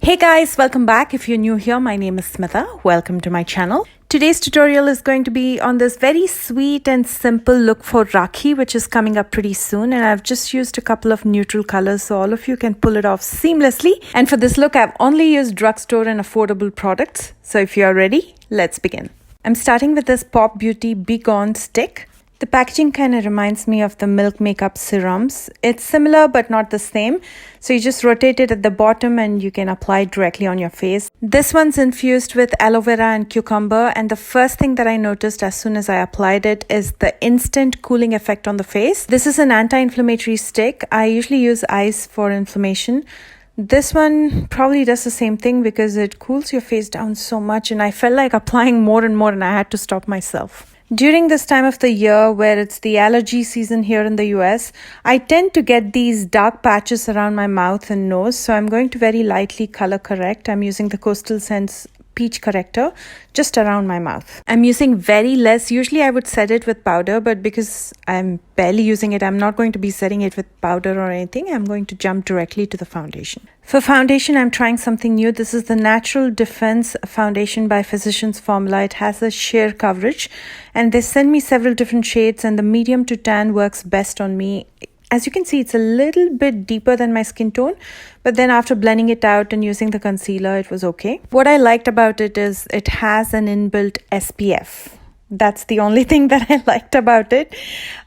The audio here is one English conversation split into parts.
Hey guys, welcome back. If you're new here, my name is Smitha. Welcome to my channel. Today's tutorial is going to be on this very sweet and simple look for Rakhi, which is coming up pretty soon. And I've just used a couple of neutral colors so all of you can pull it off seamlessly. And for this look, I've only used drugstore and affordable products. So if you are ready, let's begin. I'm starting with this Pop Beauty Be Gone stick. The packaging kind of reminds me of the Milk Makeup serums. It's similar but not the same. So you just rotate it at the bottom and you can apply it directly on your face. This one's infused with aloe vera and cucumber, and the first thing that I noticed as soon as I applied it is the instant cooling effect on the face. This is an anti-inflammatory stick. I usually use ice for inflammation. This one probably does the same thing because it cools your face down so much, and I felt like applying more and more and I had to stop myself. During this time of the year where it's the allergy season here in the US, I tend to get these dark patches around my mouth and nose, so I'm going to very lightly color correct. I'm using the Coastal Scents Peach Corrector just around my mouth. I'm using very less. Usually I would set it with powder, but because I'm barely using it, I'm not going to be setting it with powder or anything. I'm going to jump directly to the foundation. For foundation, I'm trying something new. This is the Natural Defense Foundation by Physicians Formula. It has a sheer coverage and they send me several different shades, and the medium to tan works best on me. As you can see, it's a little bit deeper than my skin tone, but then after blending it out and using the concealer, it was okay. What I liked about it is it has an inbuilt SPF. That's the only thing that I liked about it.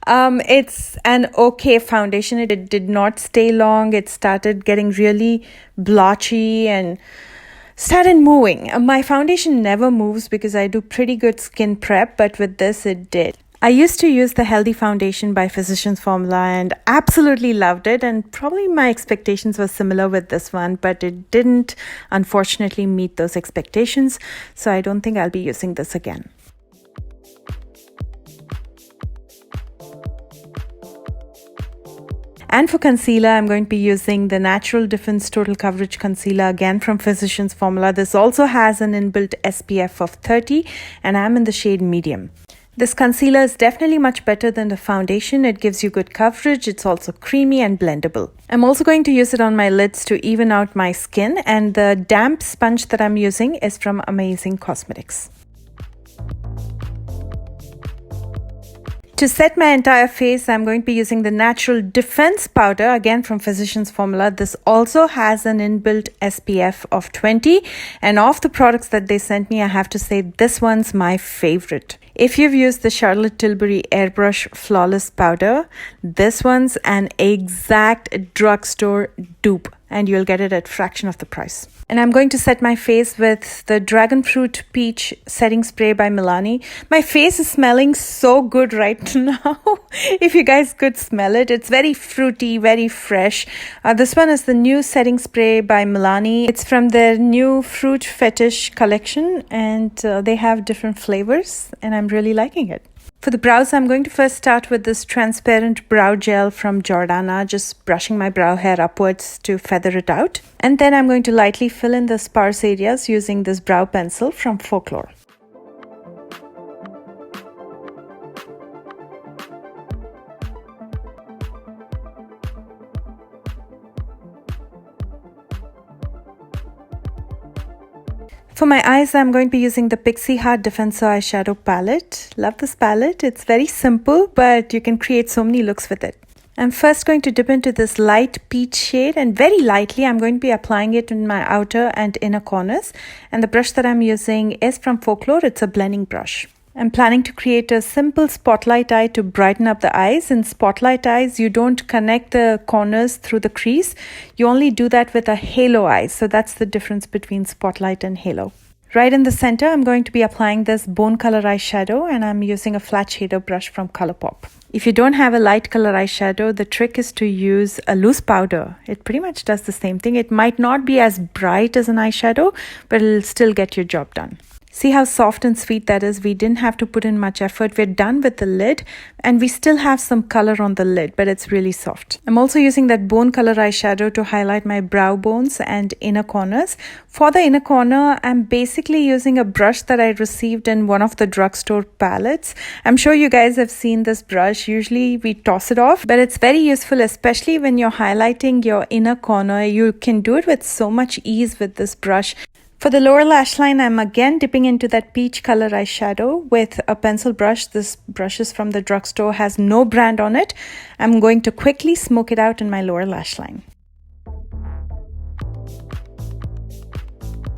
It's an okay foundation. It did not stay long. It started getting really blotchy and started moving. My foundation never moves because I do pretty good skin prep, but with this, it did. I used to use the Healthy Foundation by Physicians Formula and absolutely loved it, and probably my expectations were similar with this one, but it didn't unfortunately meet those expectations, so I don't think I'll be using this again. And for concealer, I'm going to be using the Natural Defense Total Coverage Concealer, again from Physicians Formula. This also has an inbuilt SPF of 30 and I'm in the shade medium. This concealer is definitely much better than the foundation. It gives you good coverage. It's also creamy and blendable. I'm also going to use it on my lids to even out my skin, and the damp sponge that I'm using is from Amazing Cosmetics. To set my entire face, I'm going to be using the Natural Defense Powder, again from Physicians Formula. This also has an inbuilt SPF of 20. And of the products that they sent me, I have to say this one's my favorite. If you've used the Charlotte Tilbury Airbrush Flawless Powder, this one's an exact drugstore dupe, and you'll get it at a fraction of the price. And I'm going to set my face with the Dragon Fruit Peach Setting Spray by Milani. My face is smelling so good right now. If you guys could smell it, it's very fruity, very fresh. This one is the new setting spray by Milani. It's from their new Fruit Fetish collection, and they have different flavors, and I'm really liking it. For the brows, I'm going to first start with this transparent brow gel from Jordana, just brushing my brow hair upwards to feather it out. And then I'm going to lightly fill in the sparse areas using this brow pencil from Folklore. For my eyes, I'm going to be using the Pixie Heart Defensor eyeshadow palette. Love this palette. It's very simple, but you can create so many looks with it. I'm first going to dip into this light peach shade, and very lightly I'm going to be applying it in my outer and inner corners. And the brush that I'm using is from Folklore. It's a blending brush. I'm planning to create a simple spotlight eye to brighten up the eyes. In spotlight eyes, you don't connect the corners through the crease. You only do that with a halo eye. So that's the difference between spotlight and halo. Right in the center, I'm going to be applying this bone color eyeshadow, and I'm using a flat shader brush from Colourpop. If you don't have a light color eyeshadow, the trick is to use a loose powder. It pretty much does the same thing. It might not be as bright as an eyeshadow, but it'll still get your job done. See how soft and sweet that is? We didn't have to put in much effort. We're done with the lid and we still have some color on the lid, but it's really soft. I'm also using that bone color eyeshadow to highlight my brow bones and inner corners. For the inner corner, I'm basically using a brush that I received in one of the drugstore palettes. I'm sure you guys have seen this brush. Usually we toss it off, but it's very useful, especially when you're highlighting your inner corner. You can do it with so much ease with this brush. For the lower lash line, I'm again dipping into that peach color eyeshadow with a pencil brush. This brush is from the drugstore, has no brand on it. I'm going to quickly smoke it out in my lower lash line.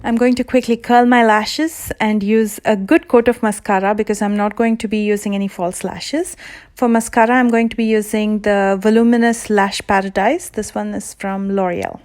I'm going to quickly curl my lashes and use a good coat of mascara because I'm not going to be using any false lashes. For mascara, I'm going to be using the Voluminous Lash Paradise. This one is from L'Oreal.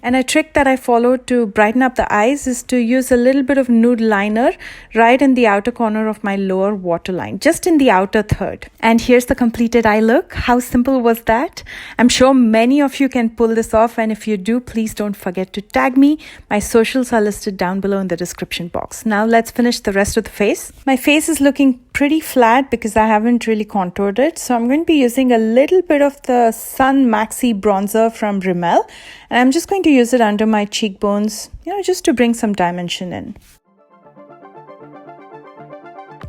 And a trick that I follow to brighten up the eyes is to use a little bit of nude liner right in the outer corner of my lower waterline, just in the outer third. And here's the completed eye look. How simple was that? I'm sure many of you can pull this off, and if you do, please don't forget to tag me. My socials are listed down below in the description box. Now let's finish the rest of the face. My face is looking pretty flat because I haven't really contoured it. So I'm going to be using a little bit of the Sun Maxi bronzer from Rimmel. And I'm just going to use it under my cheekbones, just to bring some dimension in.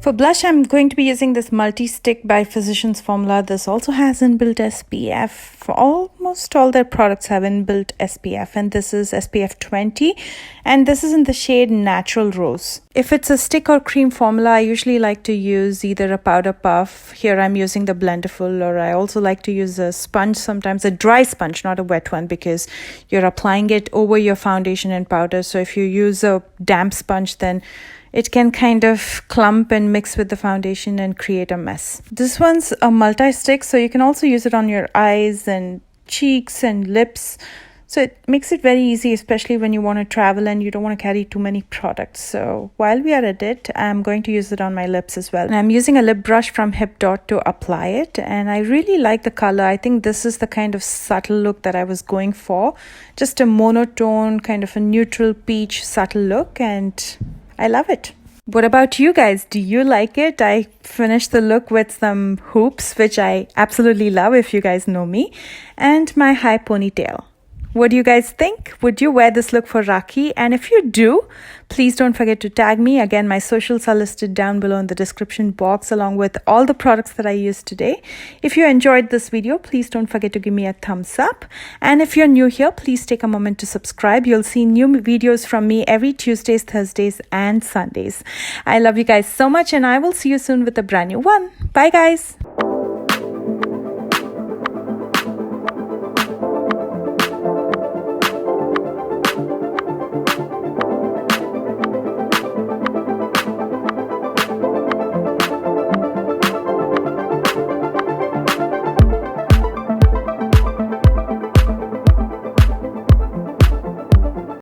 For blush, I'm going to be using this multi-stick by Physicians Formula. This also has inbuilt SPF. For almost all their products have inbuilt SPF, and this is SPF 20, and this is in the shade Natural Rose. If it's a stick or cream formula, I usually like to use either a powder puff. Here I'm using the Blenderful, or I also like to use a sponge, sometimes a dry sponge, not a wet one, because you're applying it over your foundation and powder. So if you use a damp sponge, then it can kind of clump and mix with the foundation and create a mess. This one's a multi-stick, so you can also use it on your eyes and cheeks and lips. So it makes it very easy, especially when you want to travel and you don't want to carry too many products. So while we are at it, I'm going to use it on my lips as well. And I'm using a lip brush from Hip Dot to apply it. And I really like the color. I think this is the kind of subtle look that I was going for. Just a monotone, kind of a neutral peach subtle look. And I love it. What about you guys? Do you like it? I finished the look with some hoops, which I absolutely love if you guys know me, and my high ponytail. What do you guys think? Would you wear this look for Rakhi? And if you do, please don't forget to tag me. Again, my socials are listed down below in the description box along with all the products that I used today. If you enjoyed this video, please don't forget to give me a thumbs up. And if you're new here, please take a moment to subscribe. You'll see new videos from me every Tuesdays, Thursdays, and Sundays. I love you guys so much, and I will see you soon with a brand new one. Bye, guys.